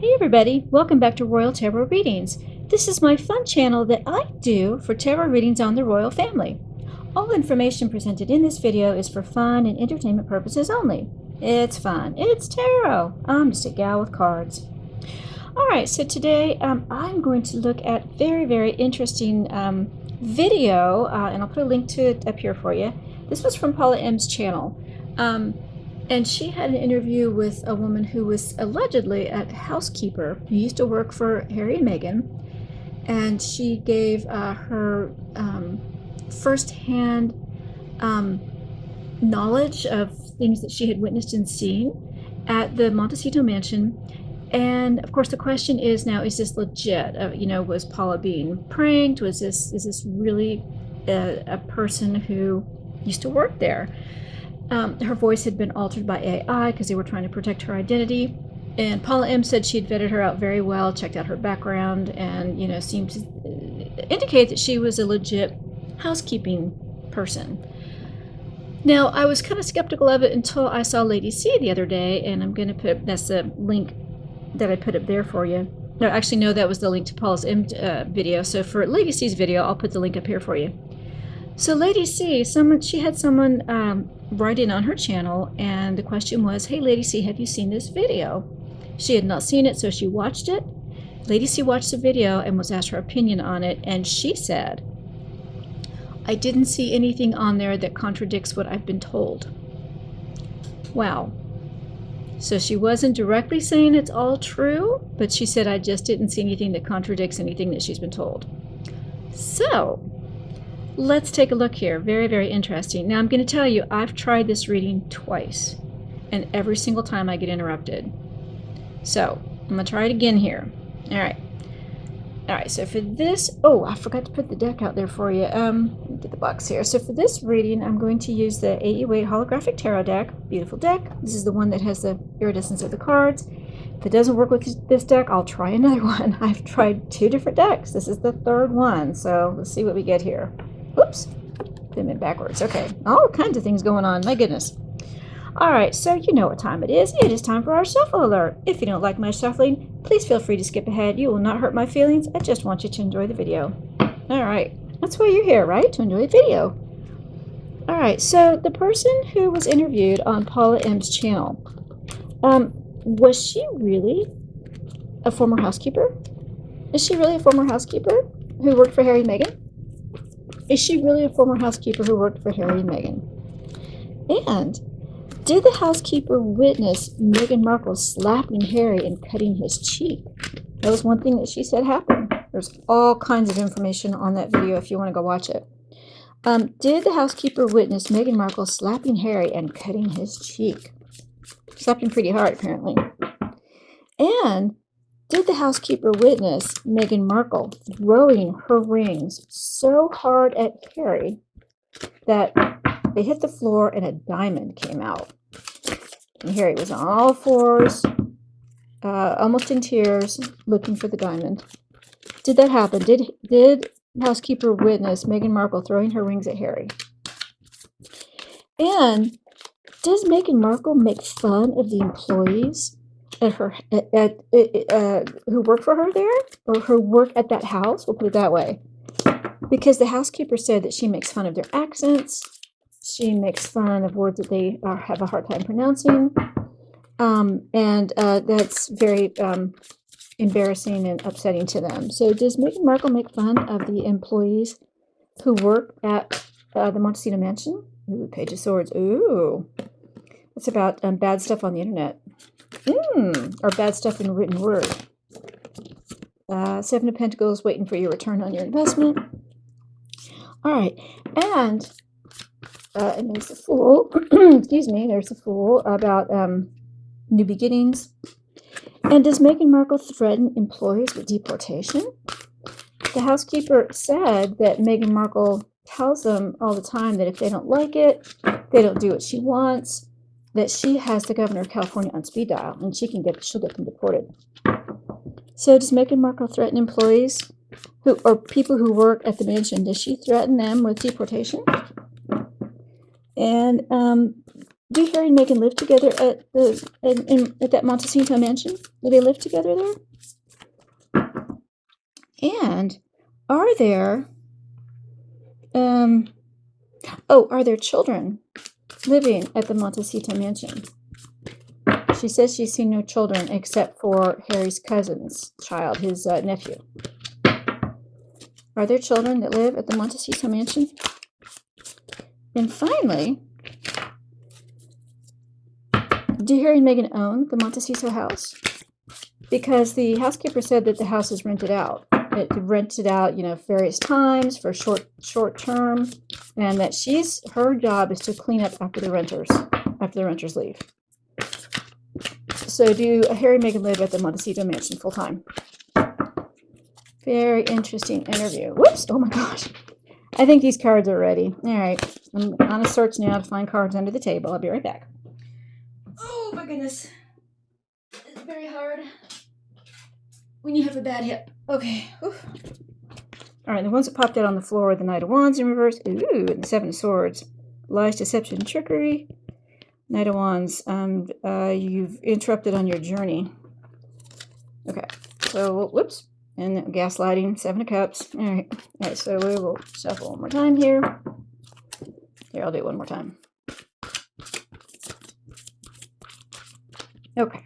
Hey everybody, welcome back to Royal Tarot Readings. This is my fun channel that I do for tarot readings on the royal family. All information presented in this video is for fun and entertainment purposes only. It's fun. It's tarot. I'm just a gal with cards. Alright, so today I'm going to look at very interesting video, and I'll put a link to it up here for you. This was from Paula M's channel. And she had an interview with a woman who was allegedly a housekeeper who used to work for Harry and Meghan. And she gave her firsthand knowledge of things that she had witnessed and seen at the Montecito mansion. And of course, the question is now: is this legit? Was Paula being pranked? Is this really a person who used to work there? Her voice had been altered by AI because they were trying to protect her identity. And Paula M said she had vetted her out very well, checked out her background, and seemed to indicate that she was a legit housekeeping person. Now, I was kind of skeptical of it until I saw Lady C the other day, and I'm going to put, that's the link that I put up there for you. No, actually, no, that was the link to Paula's video. So for Lady C's video, I'll put the link up here for you. So Lady C, she had someone write in on her channel, and the question was, hey Lady C, have you seen this video? She had not seen it, so she watched it. Lady C watched the video and was asked her opinion on it, and she said, I didn't see anything on there that contradicts what I've been told. Wow. So she wasn't directly saying it's all true, but she said, I just didn't see anything that contradicts anything that she's been told. So let's take a look here. Very interesting. Now I'm going to tell you, I've tried this reading twice, and every single time I get interrupted. So I'm going to try it again here. All right, so for this, I forgot to put the deck out there for you. Let me get the box here. So for this reading, I'm going to use the AE Weight Holographic Tarot deck. Beautiful deck. This is the one that has the iridescence of the cards. If it doesn't work with this deck, I'll try another one. I've tried 2 different decks. This is the 3rd one, so let's see what we get here. Oops, put them in backwards. Okay, all kinds of things going on. My goodness. All right, so you know what time it is. It is time for our shuffle alert. If you don't like my shuffling, please feel free to skip ahead. You will not hurt my feelings. I just want you to enjoy the video. All right, that's why you're here, right? To enjoy the video. All right, so the person who was interviewed on Paula M's channel, was she really a former housekeeper? Is she really a former housekeeper who worked for Harry and Meghan? Is she really a former housekeeper who worked for Harry and Meghan? And did the housekeeper witness Meghan Markle slapping Harry and cutting his cheek? That was one thing that she said happened. There's all kinds of information on that video if you want to go watch it. Did the housekeeper witness Meghan Markle slapping Harry and cutting his cheek? Slapped him pretty hard, apparently. And did the housekeeper witness Meghan Markle throwing her rings so hard at Harry that they hit the floor and a diamond came out? And Harry was on all fours, almost in tears, looking for the diamond. Did that happen? Did housekeeper witness Meghan Markle throwing her rings at Harry? And does Meghan Markle make fun of the employees who work for her there, or who work at that house? We'll put it that way, because the housekeeper said that she makes fun of their accents. She makes fun of words that they have a hard time pronouncing, and that's very embarrassing and upsetting to them. So does Meghan Markle make fun of the employees who work at the Montecito mansion? Ooh, Page of Swords. Ooh, it's about bad stuff on the internet. Or bad stuff in written word. 7 of Pentacles, waiting for your return on your investment. All right, and there's the Fool. Excuse me, there's the Fool about new beginnings. And does Meghan Markle threaten employees with deportation? The housekeeper said that Meghan Markle tells them all the time that if they don't like it, they don't do what she wants, that she has the governor of California on speed dial, and she'll get them deported. So does Meghan Markle threaten employees or people who work at the mansion? Does she threaten them with deportation? And Do Harry and Meghan live together at at that Montecito mansion? Do they live together there? And are there are there children living at the Montecito mansion? She says she's seen no children except for Harry's cousin's child, his nephew. Are there children that live at the Montecito mansion? And finally, do Harry and Meghan own the Montecito house? Because the housekeeper said that the house is rented out. It rented out, various times for short term, and that her job is to clean up after the renters leave. So do Harry and Meghan live at the Montecito mansion full time? Very interesting interview. Whoops! Oh my gosh. I think these cards are ready. All right. I'm on a search now to find cards under the table. I'll be right back. Oh my goodness. It's very hard when you have a bad hip. Okay. Oof. All right. The ones that popped out on the floor are the Knight of Wands in reverse. Ooh, and the Seven of Swords. Lies, deception, trickery. Knight of Wands. You've interrupted on your journey. Okay. So, whoops. And gaslighting, Seven of Cups. All right, so we will shuffle one more time here. Here, I'll do it one more time. Okay.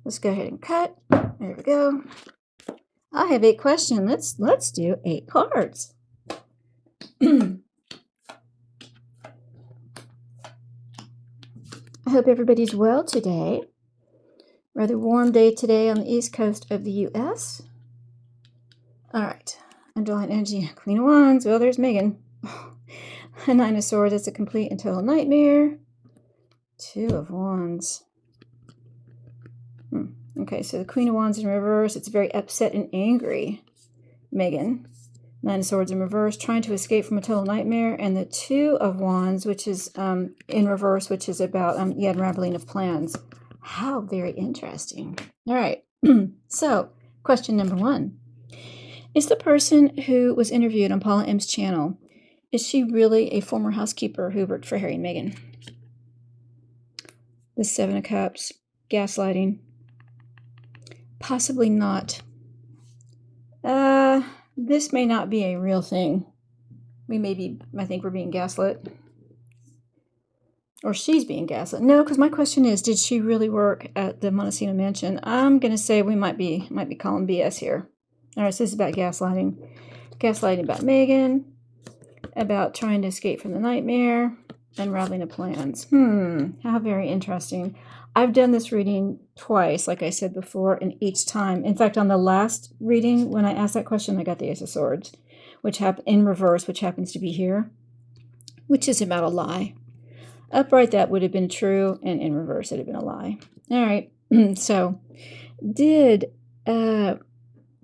Let's go ahead and cut. There we go. I have 8 questions. Let's do 8 cards. I hope everybody's well today. Rather warm day today on the east coast of the U.S. All right. Underlying energy, Queen of Wands. Well, there's Meghan. A Nine of Swords. It's a complete and total nightmare. 2 of Wands. Okay, so the Queen of Wands in reverse. It's very upset and angry, Meghan. 9 of Swords in reverse, trying to escape from a total nightmare. And the 2 of Wands, which is in reverse, which is about unraveling of plans. How very interesting. All right. So, question number 1. Is the person who was interviewed on Paula M's channel, is she really a former housekeeper who worked for Harry and Meghan? The 7 of Cups, gaslighting. Possibly not. This may not be a real thing. I think we're being gaslit. Or she's being gaslit. No, because my question is, did she really work at the Montecito mansion? I'm going to say we might be calling BS here. All right, so this is about gaslighting. Gaslighting about Meghan, about trying to escape from the nightmare, unraveling of plans. How very interesting. I've done this reading twice, like I said before, and each time. In fact, on the last reading, when I asked that question, I got the Ace of Swords, which happened in reverse, which happens to be here, which is about a lie. Upright, that would have been true, and in reverse, it would have been a lie. All right, so did the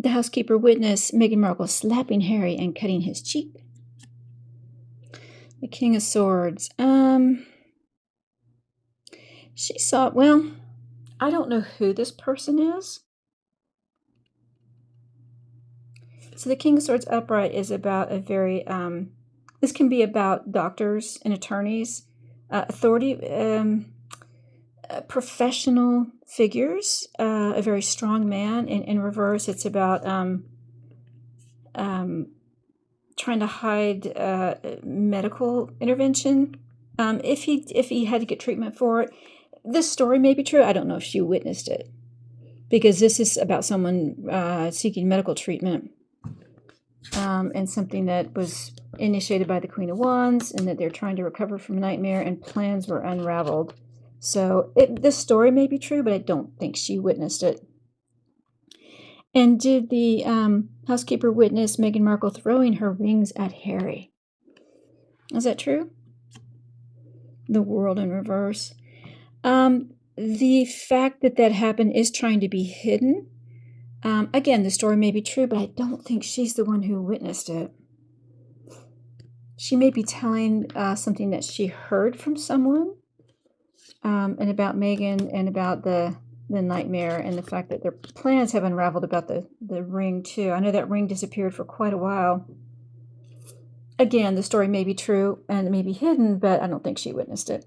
housekeeper witness Meghan Markle slapping Harry and cutting his cheek? The King of Swords. She saw, well, I don't know who this person is. So the King of Swords upright is about a very, this can be about doctors and attorneys, authority, professional figures, a very strong man. And in reverse, it's about trying to hide medical intervention. If he had to get treatment for it. This story may be true. I don't know if she witnessed it, because this is about someone seeking medical treatment, and something that was initiated by the Queen of Wands, and that they're trying to recover from a nightmare, and plans were unraveled. So this story may be true, but I don't think she witnessed it. And did the housekeeper witness Meghan Markle throwing her rings at Harry? Is that true? The World in reverse. The fact that happened is trying to be hidden. Again, the story may be true, but I don't think she's the one who witnessed it. She may be telling something that she heard from someone, and about Meghan and about the nightmare, and the fact that their plans have unraveled about the ring too. I know that ring disappeared for quite a while. Again, the story may be true and it may be hidden, but I don't think she witnessed it.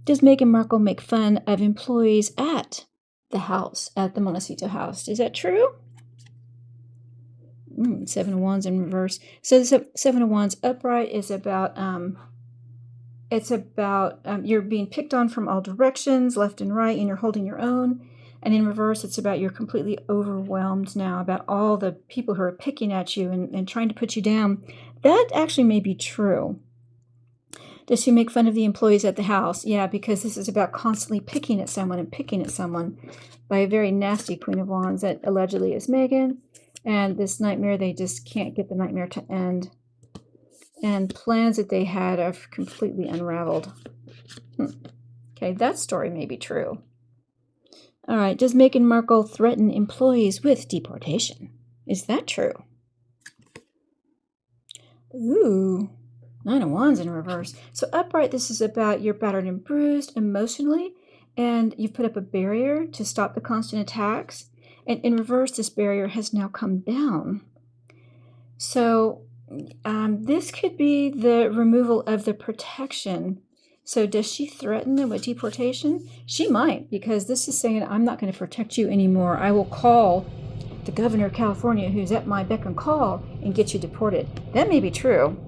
Does Meghan Markle make fun of employees at the house, at the Montecito house? Is that true? Seven of Wands in reverse. So the Seven of Wands upright is about, you're being picked on from all directions, left and right, and you're holding your own. And in reverse, it's about you're completely overwhelmed now, about all the people who are picking at you and trying to put you down. That actually may be true. Does she make fun of the employees at the house? Yeah, because this is about constantly picking at someone by a very nasty Queen of Wands that allegedly is Meghan. And this nightmare, they just can't get the nightmare to end. And plans that they had are completely unraveled. Okay, that story may be true. All right, does Meghan Markle threaten employees with deportation? Is that true? Ooh, Nine of Wands in reverse. So upright, this is about you're battered and bruised emotionally, and you've put up a barrier to stop the constant attacks. And in reverse, this barrier has now come down. So this could be the removal of the protection. So does she threaten them with deportation? She might, because this is saying, I'm not going to protect you anymore. I will call the governor of California, who's at my beck and call, and get you deported. That may be true.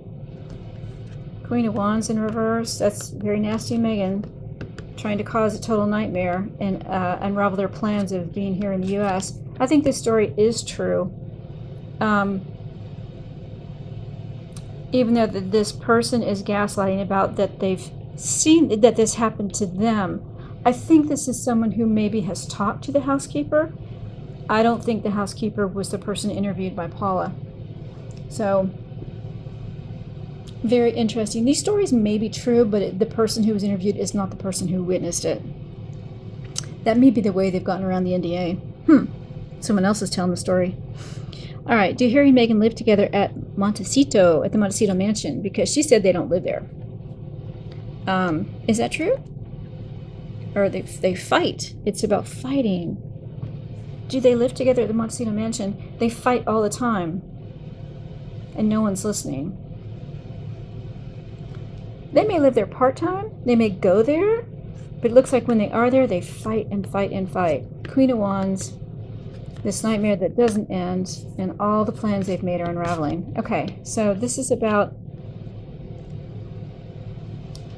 Queen of Wands in reverse. That's very nasty Meghan, trying to cause a total nightmare and unravel their plans of being here in the U.S. I think this story is true. Even though this person is gaslighting about that they've seen that this happened to them, I think this is someone who maybe has talked to the housekeeper. I don't think the housekeeper was the person interviewed by Paula. So, very interesting. These stories may be true, but the person who was interviewed is not the person who witnessed it. That may be the way they've gotten around the NDA. Someone else is telling the story. All right, do Harry and Meghan live together at the Montecito mansion? Because she said they don't live there. Is that true? Or they fight. It's about fighting. Do they live together at the Montecito mansion? They fight all the time. And no one's listening. They may live there part-time. They may go there. But it looks like when they are there, they fight and fight and fight. Queen of Wands. This nightmare that doesn't end, and all the plans they've made are unraveling. Okay, so this is about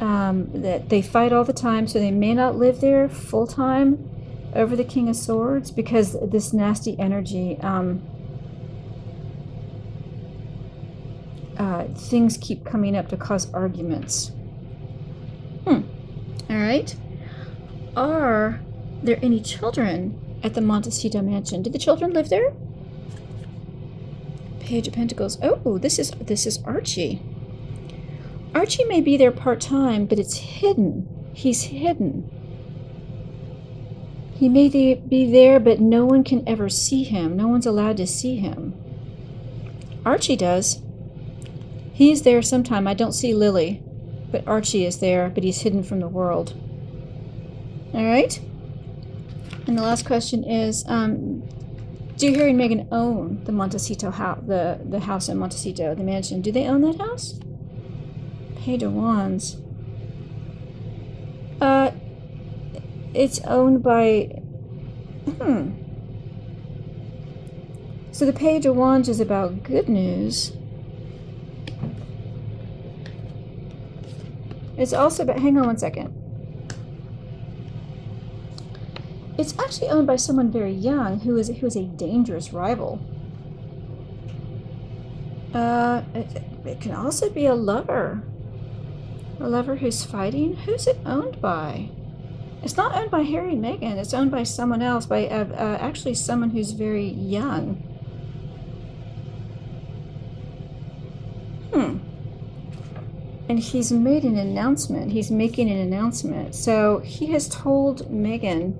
that they fight all the time, so they may not live there full-time over the King of Swords, because this nasty energy, things keep coming up to cause arguments. All right. Are there any children at the Montecito mansion? Did the children live there? Page of Pentacles. Oh, this is Archie. Archie may be there part-time, but it's hidden. He's hidden. He may be there, but no one can ever see him. No one's allowed to see him. Archie does. He's there sometime. I don't see Lily, but Archie is there, but he's hidden from the world. All right. And the last question is, do Harry and Meghan own the Montecito house, the house in Montecito, the mansion? Do they own that house? Page of Wands. It's owned by, So the Page of Wands is about good news. It's also about, hang on one second. It's actually owned by someone very young who is a dangerous rival. It can also be a lover who's fighting. Who's it owned by? It's not owned by Harry and Meghan. It's owned by someone else, by actually someone who's very young. And he's made an announcement. He's making an announcement. So he has told Meghan,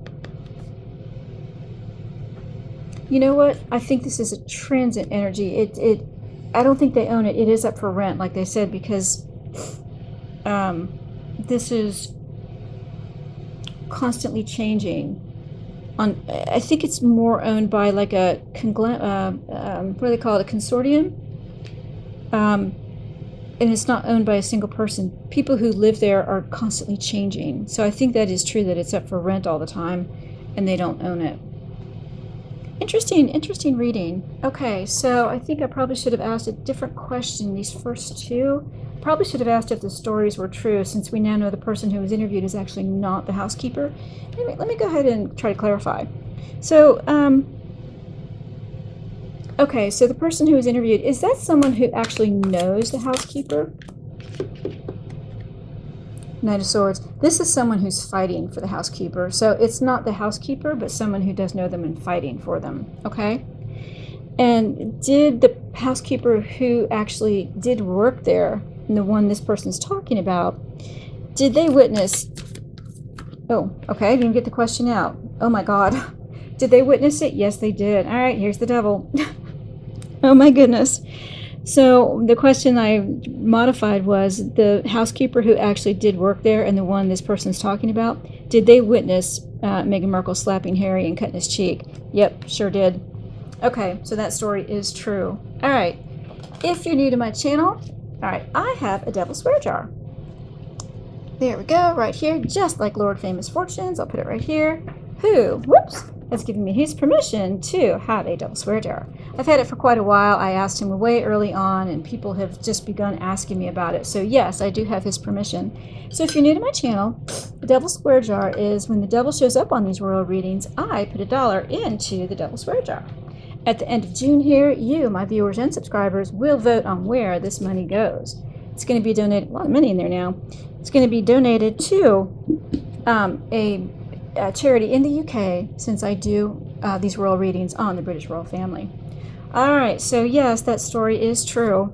you know what? I think this is a transit energy. I don't think they own it. It is up for rent, like they said, because this is constantly changing. I think it's more owned by like a what do they call it? A consortium. and it's not owned by a single person. People who live there are constantly changing. So I think that is true, that it's up for rent all the time and they don't own it. Interesting reading. Okay, so I think I probably should have asked a different question. These first two, probably should have asked if the stories were true, since we now know the person who was interviewed is actually not the housekeeper. Anyway, let me go ahead and try to clarify. So, okay, so the person who was interviewed, is that someone who actually knows the housekeeper? Knight of Swords. This is someone who's fighting for the housekeeper. So it's not the housekeeper, but someone who does know them and fighting for them. Okay? And did the housekeeper who actually did work there, and the one this person's talking about, did they witness... Oh, okay, I didn't get the question out. Oh my God. Did they witness it? Yes, they did. All right, here's the devil. Oh my goodness. So the question I modified was the housekeeper who actually did work there and the one this person's talking about, did they witness Meghan Markle slapping Harry and cutting his cheek? Yep, sure did. Okay, so that story is true. All right, if you're new to my channel, all right, I have a devil swear jar. There we go, right here, just like Lord Famous Fortunes. I'll put it right here. Who, whoops, has given me his permission to have a devil swear jar. I've had it for quite a while. I asked him way early on, and people have just begun asking me about it. So yes, I do have his permission. So if you're new to my channel, the devil swear jar is when the devil shows up on these royal readings, I put $1 into the devil swear jar. At the end of June here, you, my viewers and subscribers, will vote on where this money goes. It's going to be donated, a lot of money in there now. It's going to be donated to a charity in the UK, since I do these royal readings on the British royal family. All right, so yes, that story is true.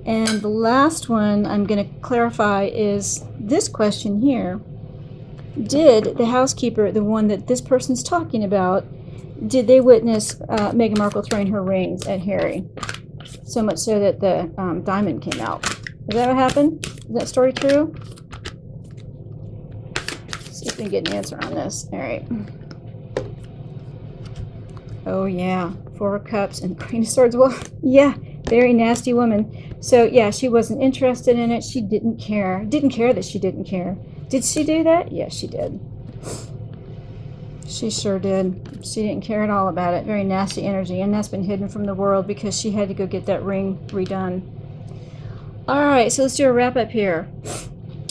And the last one I'm going to clarify is this question here. Did the housekeeper, the one that this person's talking about, did they witness Meghan Markle throwing her rings at Harry? So much so that the diamond came out. Is that what happened? Is that story true? See if we can get an answer on this. All right. Oh yeah, Four of Cups and Queen of Swords. Well, yeah, very nasty woman. So yeah, she wasn't interested in it. She didn't care. Didn't care that she didn't care. Did she do that? Yes, she did. She sure did. She didn't care at all about it. Very nasty energy, and that's been hidden from the world because she had to go get that ring redone. All right, so let's do a wrap up here.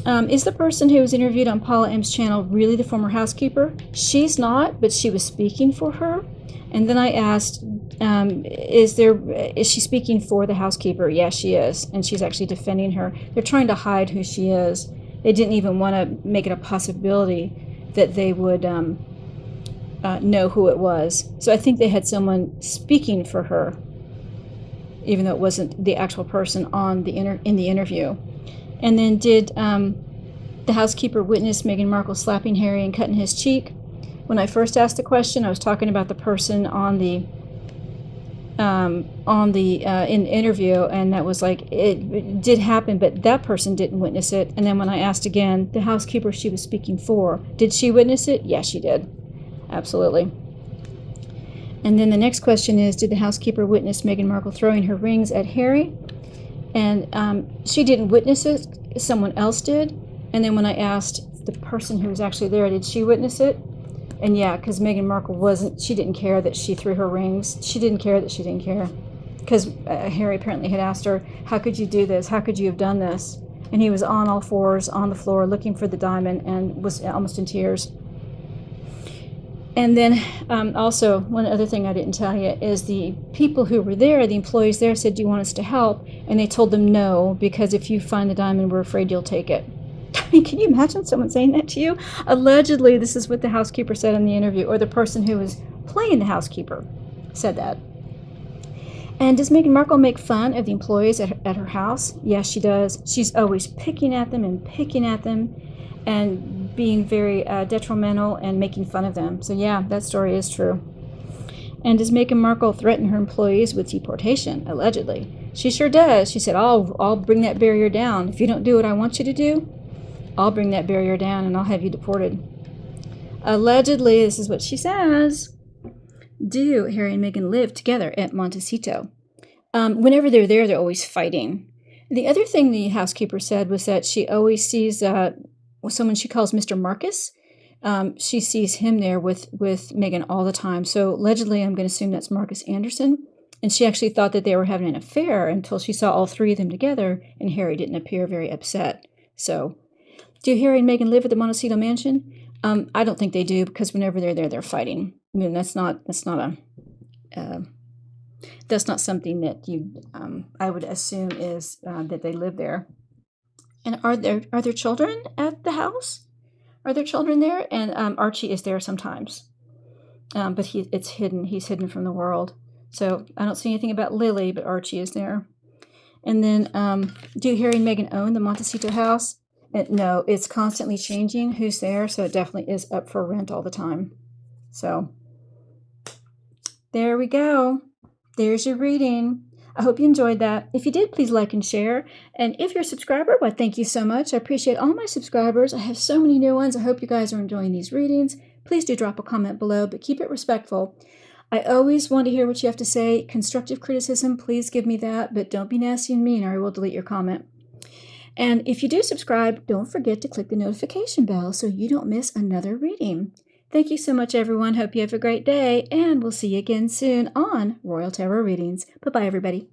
Is the person who was interviewed on Paula M's channel really the former housekeeper? She's not, but she was speaking for her. And then I asked, is she speaking for the housekeeper? Yes, she is. And she's actually defending her. They're trying to hide who she is. They didn't even want to make it a possibility that they would know who it was. So I think they had someone speaking for her, even though it wasn't the actual person on in the interview. And then did the housekeeper witness Meghan Markle slapping Harry and cutting his cheek? When I first asked the question, I was talking about the person on the in the interview, and that was like, it did happen, but that person didn't witness it. And then when I asked again, the housekeeper she was speaking for, did she witness it? Yes, she did. Absolutely. And then the next question is, did the housekeeper witness Meghan Markle throwing her rings at Harry? And she didn't witness it, someone else did. And then when I asked the person who was actually there, did she witness it? And yeah, because Meghan Markle she didn't care that she threw her rings. She didn't care that she didn't care. Because Harry apparently had asked her, how could you do this? How could you have done this? And he was on all fours on the floor looking for the diamond and was almost in tears. And then also, one other thing I didn't tell you is the people who were there, the employees there, said, do you want us to help? And they told them no, because if you find the diamond, we're afraid you'll take it. I mean, can you imagine someone saying that to you? Allegedly, this is what the housekeeper said in the interview, or the person who was playing the housekeeper said that. And does Meghan Markle make fun of the employees at her house? Yes, she does. She's always picking at them and being very detrimental and making fun of them. So yeah, that story is true. And does Meghan Markle threaten her employees with deportation? Allegedly. She sure does. She said, I'll bring that barrier down. If you don't do what I want you to do, I'll bring that barrier down and I'll have you deported. Allegedly, this is what she says. Do Harry and Meghan live together at Montecito? Whenever they're there, they're always fighting. The other thing the housekeeper said was that she always sees someone she calls Mr. Marcus. She sees him there with Meghan all the time. So allegedly, I'm going to assume that's Marcus Anderson. And she actually thought that they were having an affair until she saw all three of them together, and Harry didn't appear very upset. So, do Harry and Meghan live at the Montecito Mansion? I don't think they do, because whenever they're there, they're fighting. I mean, that's not something that you I would assume is that they live there. And are there children at the house? Are there children there? And Archie is there sometimes, but it's hidden. He's hidden from the world. So I don't see anything about Lily, but Archie is there. And then, do Harry and Meghan own the Montecito house? No, it's constantly changing who's there, so it definitely is up for rent all the time. So there we go. There's your reading. I hope you enjoyed that. If you did, please like and share. And if you're a subscriber, well, thank you so much. I appreciate all my subscribers. I have so many new ones. I hope you guys are enjoying these readings. Please do drop a comment below, but keep it respectful. I always want to hear what you have to say. Constructive criticism, please give me that, but don't be nasty and mean or I will delete your comment. And if you do subscribe, don't forget to click the notification bell so you don't miss another reading. Thank you so much, everyone. Hope you have a great day, and we'll see you again soon on Royal Tarot Readings. Bye-bye, everybody.